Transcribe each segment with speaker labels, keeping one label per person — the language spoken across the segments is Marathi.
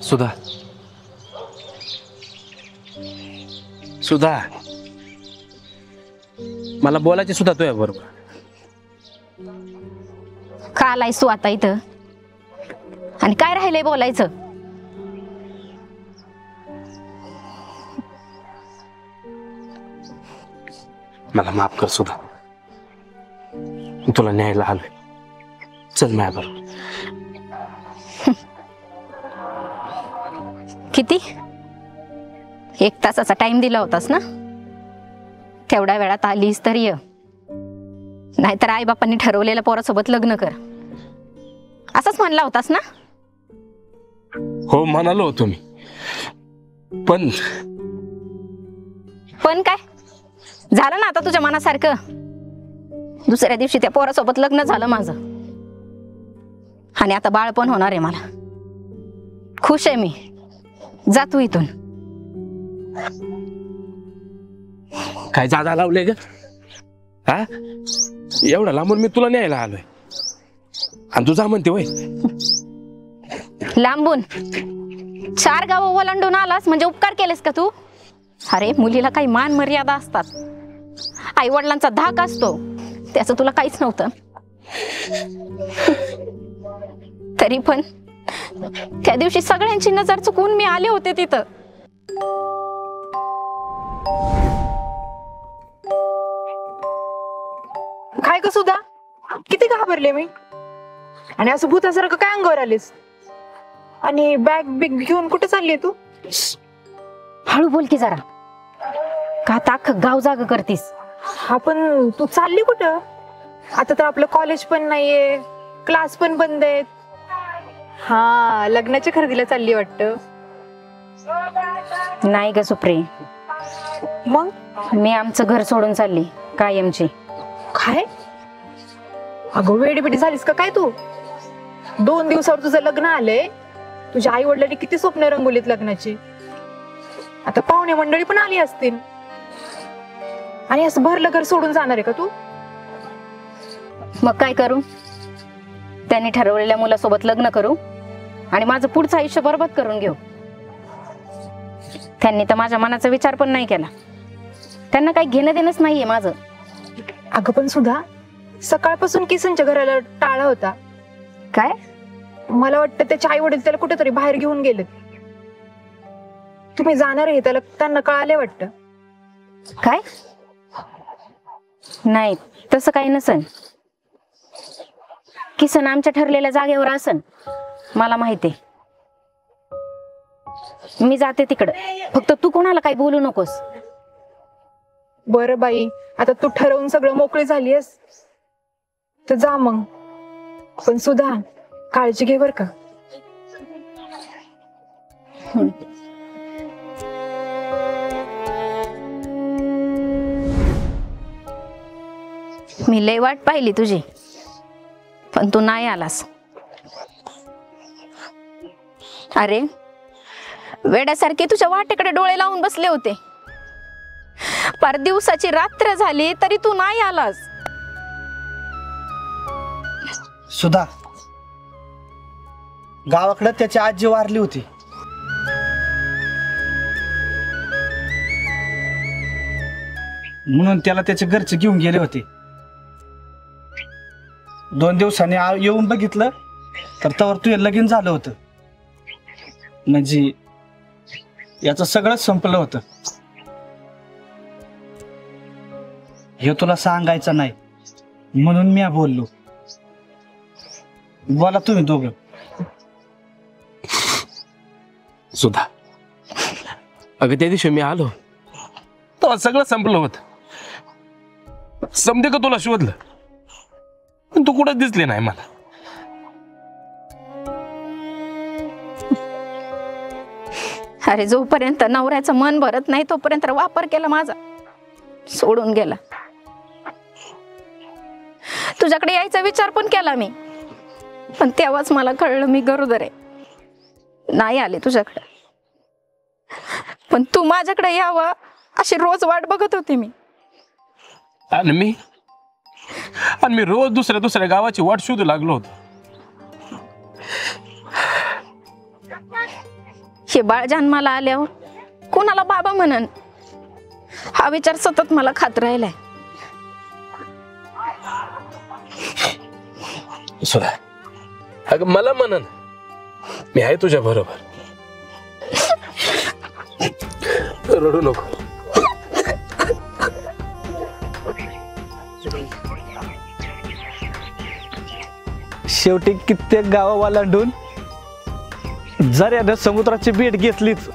Speaker 1: सुधा, सुधा, मला बोलायचे सुद्धा तुझ्या बरोबर.
Speaker 2: का आलायस तू आता इथं आणि काय राहिलंय बोलायचं?
Speaker 1: मला माफ कर सुधा, तुला न्यायला आलोय. चल माझ्या बरोबर.
Speaker 2: किती? 1 तासाचा टाइम दिला होतास ना? तेवढ्या वेळात आलीस तर ये, नाहीतर आई बापांनी ठरवलेल्या पोरासोबत लग्न कर असंच म्हणला होतास ना?
Speaker 1: हो म्हणालो होतो मी, पण
Speaker 2: काय झालं ना आता तुझ्या मनासारखं? दुसऱ्या दिवशी त्या पोरासोबत लग्न झालं माझं आणि आता बाळ पण होणार आहे मला. खुश आहे मी. जा तू इथून.
Speaker 1: काय जादा लावले ग? हा, एवढा लांबून मी तुला न्यायला आलोय आणि तू जा म्हणते वय?
Speaker 2: लांबून 4 गावं ओलांडून आलास म्हणजे उपकार केलेस का तू? अरे मुलीला काही मान मर्यादा असतात, आई वडिलांचा धाक असतो, त्याचं तुला काहीच नव्हतं. तरी पण त्या दिवशी सगळ्यांची नजर चुकवून मी आले होते तिथं.
Speaker 3: काय ग सुधा, किती घाबरले मी. आणि असं भूतासारखं काय अंगावर आलीस? आणि बॅग बिग घेऊन कुठे चालली तू?
Speaker 2: हळू बोल की जरा, का आता अख्खं गाव जाग करतीस?
Speaker 3: हा पण तू चालली कुठं? आता तर आपलं कॉलेज पण नाहीये, क्लास पण बंद आहेत. हा, लग्नाच्या खरेदीला चालली वाटतं.
Speaker 2: नाही ग सुप्रे,
Speaker 3: मग
Speaker 2: मी आमचं घर सोडून चालली कायमची.
Speaker 3: काय? अगं वेडीबिडी झालीस का काय तू? 2 दिवसावर तुझं लग्न आलंय. तुझ्या आई वडिलांनी किती स्वप्न रंगवलीत लग्नाची. आता पाहुणे मंडळी पण आली असतील आणि असं भरलं घर सोडून जाणार आहे का तू?
Speaker 2: मग काय करू? त्यांनी ठरवलेल्या मुलासोबत लग्न करू आणि माझं पुढचं आयुष्य बरबाद करून घेऊ? त्यांनी तर माझ्या मनाचा विचार पण नाही केला. त्यांना काही घेणं देणंच नाहीये माझं.
Speaker 3: अगं पण सुद्धा सकाळपासून किसनच्या घराला टाळा होता.
Speaker 2: काय?
Speaker 3: मला वाटतं त्याचे आई वडील त्याला कुठेतरी बाहेर घेऊन गेलेत. तुम्ही जाणार आहे त्याला त्यांना कळाले वाटतं.
Speaker 2: काय? नाही, तसं काही नसेल. किसन आमच्या ठरलेल्या जागेवर असन, मला माहिती. मी जाते तिकडं, फक्त तू कोणाला काही बोलू नकोस.
Speaker 3: बरं बाई, आता तू ठरवून सगळं मोकळी झालीयस तर जा मग. पण सुद्धा काळजी घे बर का.
Speaker 2: मी लय वाट पाहिली तुझी, पण तू नाही आलास. अरे वेड्यासारखे तुझ्या वाटेकडे डोळे लावून बसले होते. पार दिवसाची रात्र झाली तरी तू नाही आलास.
Speaker 4: सुधा, गावाकडे त्याची आजी वारली होती. म्हणून त्याला त्याचे घरचे घेऊन गेले होते. 2 दिवसांनी येऊन बघितलं तर तवर तुझं लगीन झालं होतं. म्हणजे याचं सगळंच संपलं होतं. हे तुला सांगायचं नाही म्हणून मी बोललो. बोला तुम्ही दोघं.
Speaker 1: सुधा, अगं त्या दिवशी मी आलो तेव्हा सगळं संपलं होतं. समजे का तुला शोधलं, पण तू कुठं दिसले नाही मला.
Speaker 2: अरे जोपर्यंत नवऱ्याचं मन भरत नाही तोपर्यंत वापर केला माझा, सोडून गेला. तुझ्याकडे यायचा विचार पण केला मी, पण तेव्हाच मला कळलं मी गरोदर आहे. नाही आले तुझ्याकडे, पण तू माझ्याकडे यावं अशी रोज वाट बघत होते मी.
Speaker 1: आणि मी रोज दुसऱ्या गावाची वाट शोधू लागलो होतो.
Speaker 2: हे बाळ जन्माला आल्यावर कोणाला बाबा म्हणन हा विचार सतत मला खात राहिलाय.
Speaker 1: सुधा, अगं मला म्हणन, मी आहे तुझ्या बरोबर. रडू नको.
Speaker 4: शेवटी कित्येक गावा वालांडून जऱ्यानं समुद्राची भेट घेतलीच.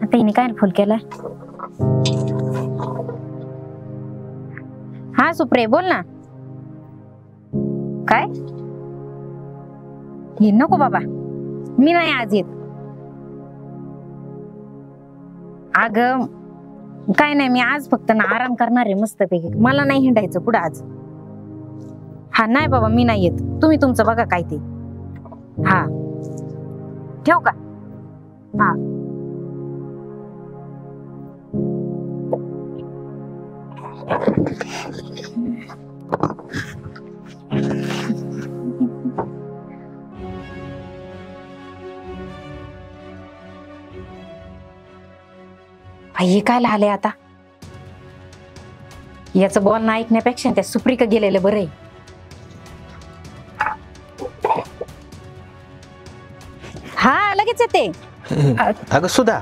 Speaker 2: आता हिने काय फुल केलाय? हा सुप्रे, बोल ना. काय? हे नको बाबा, मी नाही आज येत. अग काय नाही, मी आज फक्त ना आराम करणार आहे मस्तपैकी. मला नाही हिंडायचं पुढे आज. हा नाही बाबा, मी नाही येत. तुम्ही तुमचं बघा काय ते. हा ठेव का? हा. हे काय आले आता? याचं बोलणं ऐकण्यापेक्षा त्या सुप्रिका गेलेलं बरं आहे. हा लगेच येते.
Speaker 5: अगं सुधा,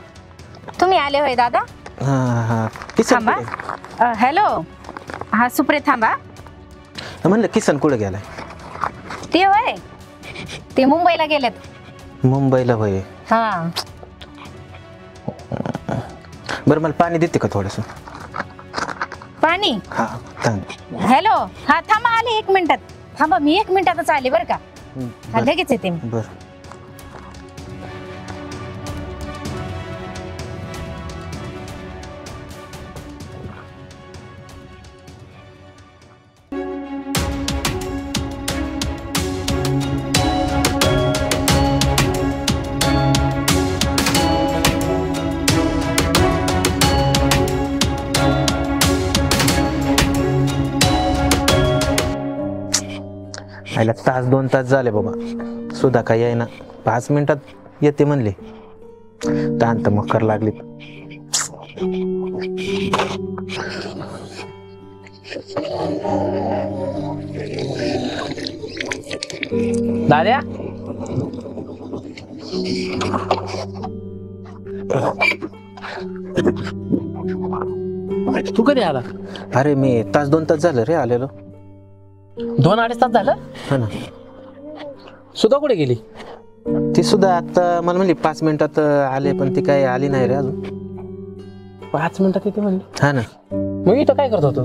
Speaker 2: तुम्ही आले होय दादा?
Speaker 5: किसन
Speaker 2: थांबा. हॅलो. हा सुप्रे, थांबा.
Speaker 5: म्हणलं किसन कुठे गेलाय?
Speaker 2: ते होय, ते मुंबईला गेलेत.
Speaker 5: मुंबईला होय?
Speaker 2: हा.
Speaker 5: बरं मला पाणी देते का थोडस?
Speaker 2: पाणी?
Speaker 5: हा थांब.
Speaker 2: हॅलो. हा थांबा, आले 1 मिनिटात. थांबा, मी 1 मिनिटातच आले बरं का. हा लगेच येते मी.
Speaker 5: बरं. आयला 1-2 तास झाले बाबा, सुधा काय येईना. 5 मिनिटात येते म्हणले. तांत मकर लागली.
Speaker 1: दाद्या, तू कधी आला?
Speaker 5: अरे मी 1-2 तास झालं रे आलेलो.
Speaker 1: 2-2.5 तास झालं?
Speaker 5: हा ना.
Speaker 1: सुद्धा कुठे गेली?
Speaker 5: ती सुद्धा आता मला म्हणली 5 मिनिटात आले, पण ती काय आली नाही रे अजून.
Speaker 1: 5 मिनिटात येते म्हणली?
Speaker 5: हा ना.
Speaker 1: मग इथं काय करत होतो?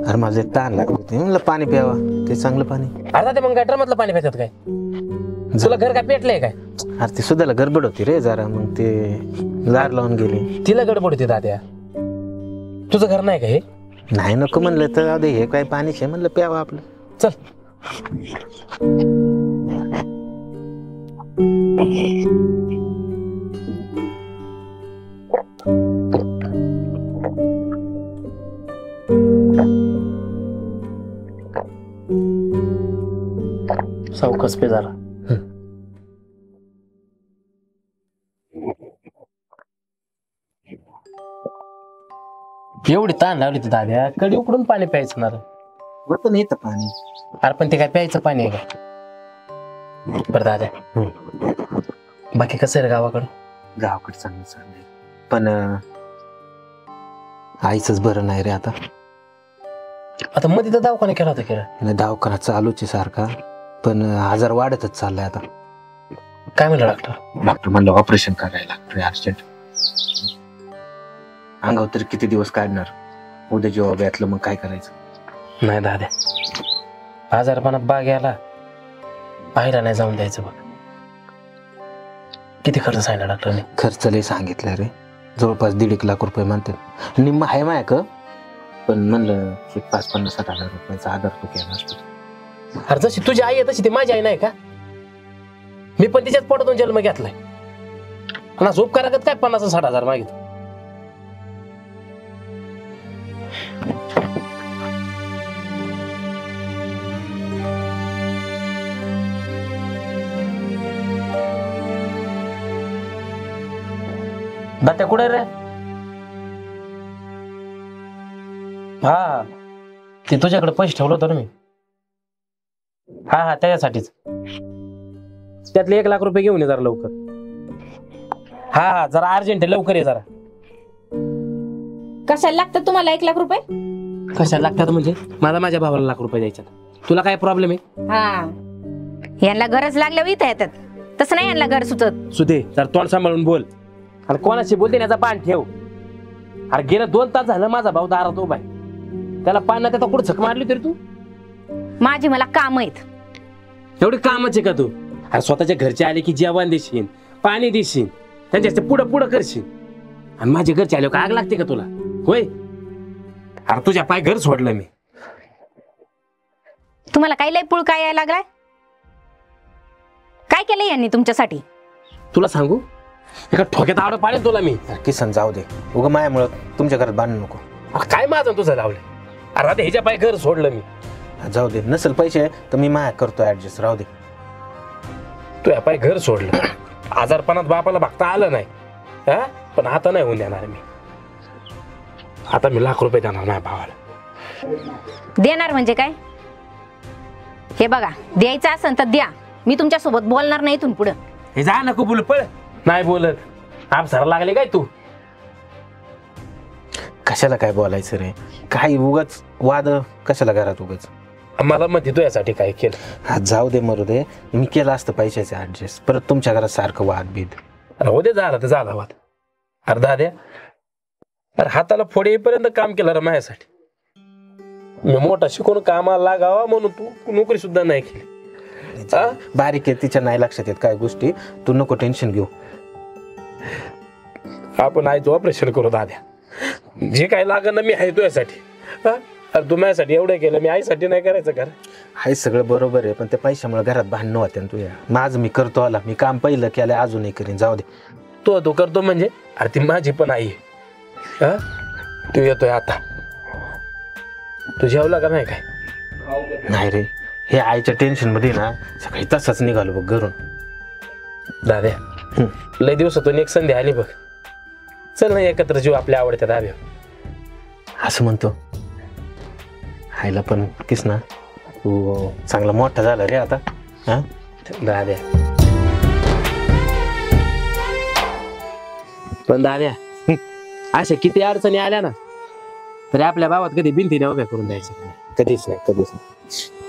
Speaker 5: अरे माझं एक ताण लागली होती, म्हणलं पाणी प्यावं. ते चांगलं पाणी.
Speaker 1: अरे ते मग गटरमधलं पाणी पितात काय? तुला घर काय पेटलंय काय?
Speaker 5: अरे ती सुद्धाला गडबड होती रे जरा, मग ते दार लावून गेली.
Speaker 1: तिला गडबड होती दाद्या. तुझं घर नाही का हे?
Speaker 5: नाही नको म्हणलं तर अरे हे काय पाणीच आहे, म्हणलं प्यावं आपलं.
Speaker 1: चल. सावकाश पे जरा. एवढी ताण लावली ती दाद्या, कडी उकडून पाणी प्यायचं ना.
Speaker 5: पण येतं पाणी.
Speaker 1: अरे पण ते काय प्यायचं पाणी आहे का? बरं दाद्या, बाकी कसं आहे रे गावाकडं?
Speaker 5: गावाकडे चांगलं चाललंय. पण आईचंच बरं नाही रे आता.
Speaker 1: आता मध्ये तर दवाखाना केला होता केला.
Speaker 5: दवाखाना चालूच आहे सारखा, पण आजार वाढतच चाललाय आता.
Speaker 1: काय म्हणलं डॉक्टर?
Speaker 5: डॉक्टर म्हणलं ऑपरेशन करायला लागतं अर्जंट. अंगावर तरी किती दिवस काढणार, उद्या जेव्हा भेटलं मग काय करायचं.
Speaker 1: नाही दादा, आजारपणात बाग याला पाहायला नाही जाऊन द्यायचं बघ. किती खर्च सांगितला डॉक्टरने?
Speaker 5: खर्च लय सांगितलं रे, जवळपास 1.5 लाख रुपये म्हणतात. निम्मा आहे माया का, पण म्हणलं 50-60 हजार रुपयाचा आधार तो केला असतो.
Speaker 1: अरे जशी तुझी आई आहे तशी ती माझी आई नाही का? मी पण तिच्याच पोटातून जन्म घेतलाय. आणि झोप करा काय 50-60 हजार मागितलं. दात्या कुठे रे? हा ते तुझ्याकडे पैसे ठेवलं होतं ना मी. हा त्याच्यासाठीच. त्यातले 1 लाख रुपये घेऊन ये जरा लवकर. हा जरा अर्जंट आहे, लवकर ये जरा.
Speaker 2: कशाला लागतात तुम्हाला 1 लाख रुपये?
Speaker 1: कशाला लागतात म्हणजे? मला माझ्या भावाला 1 लाख रुपये द्यायच्यात. तुला काय प्रॉब्लेम आहे?
Speaker 2: हा यांना गरज लागल्यावर इथं येतात, तसं नाही यांना घर सुचत.
Speaker 1: सुधे जरा तोंड सांभाळून बोल. आणि कोणाशी बोलते याचा पान ठेव. अरे गेलं 2 तास झालं माझा भाऊ दारात उभा आहे, त्याला पान ना त्याचा कुठं झक मारली तरी तू.
Speaker 2: माझी मला काम आहेत.
Speaker 1: एवढे कामाचे का तू? अरे स्वतःच्या घरचे आले की जेवण देशील, पाणी देशील, त्यांच्या पुढं पुढं करशील. आणि माझ्या घरचे आले आग लागते का तुला? होय. अरे तुझ्या पाय घर सोडलं मी.
Speaker 2: तुम्हाला काही लय पुळ काय यायला लागलाय? काय केलं यांनी तुमच्यासाठी?
Speaker 1: तुला सांगू, एका ठोक्यात आवड पाडेल तुला मी.
Speaker 5: किसन जाऊ दे, उगा मायामुळं तुमच्या घरात बांधू नको.
Speaker 1: काय माझं तुझं लावलं? अरे आता ह्याच्या पाय घर सोडलं मी.
Speaker 5: जाऊ दे, नसेल पैसे तर मी माया करतो ऍडजस्ट, राहू दे.
Speaker 1: तू या पाय घर सोडलं. आजारपणात बापाला बघता आलं नाही, हा पण आता नाही होऊन देणार मी. आता मी 1 लाख रुपये देणार माझ्या भावाला.
Speaker 2: देणार म्हणजे काय? हे बघा, द्यायचं असेल तर द्या, मी तुमच्या सोबत बोलणार नाही इथून पुढं.
Speaker 1: हे जा नको बोल, पळ. नाही बोलत. आपसाला लागले काय तू?
Speaker 5: कशाला काय बोलायचं रे, काही उगाच वाद कशाला घरात उगाच.
Speaker 1: मला म्हणते तू यासाठी काय केलं?
Speaker 5: हा जाऊ दे, मरू दे. मी केलं असतं पैशाचे ऍडजस्ट, परत तुमच्या घरात सारखं वाद बीद.
Speaker 1: राहू दे, झाला तर झाला वाद. अर्धा द्या. अरे हाताला फोड येईपर्यंत काम केलं रे माझ्यासाठी. मी मोठा शिकून कामाला लागावा म्हणून तू नोकरी सुद्धा नाही केली.
Speaker 5: बारीक आहे, तिच्या नाही लक्षात येत काय गोष्टी. तू नको टेन्शन घेऊ.
Speaker 1: आपण आईचं ऑपरेशन करू दाद्या. जे काय लागलं ना मी आहे तुझ्यासाठी. अरे तू माझ्यासाठी एवढं केलं, मी आईसाठी नाही करायचं का?
Speaker 5: आहे सगळं बरोबर आहे, पण त्या पैशामुळे घरात भांडणं होते ना तुझ्या. माझं मी करतो आला, मी काम पहिलं केलं, अजूनही करीन, जाऊ दे.
Speaker 1: तू करतो म्हणजे? अरे ती माझी पण आई आहे. तू येतोय आता. तू जेवला का नाही काय?
Speaker 5: नाही रे, हे आईच्या टेन्शन मध्ये ना सकाळी तसंच निघालो बघ घरून.
Speaker 1: दाद्या लय दिवसातून एक संधी आली बघ. चल ना एकत्र जीव आपल्या आवडत्या दाव्या.
Speaker 5: असं म्हणतो. आईला पण किस ना, तू चांगला मोठा झाला रे आता. हा
Speaker 1: दाद्या, पण दाद्या अशा किती अडचणी आल्या ना तरी आपल्या भावात कधी भिंतीने उभ्या करून द्यायचं.
Speaker 5: कधीच नाही, कधीच नाही.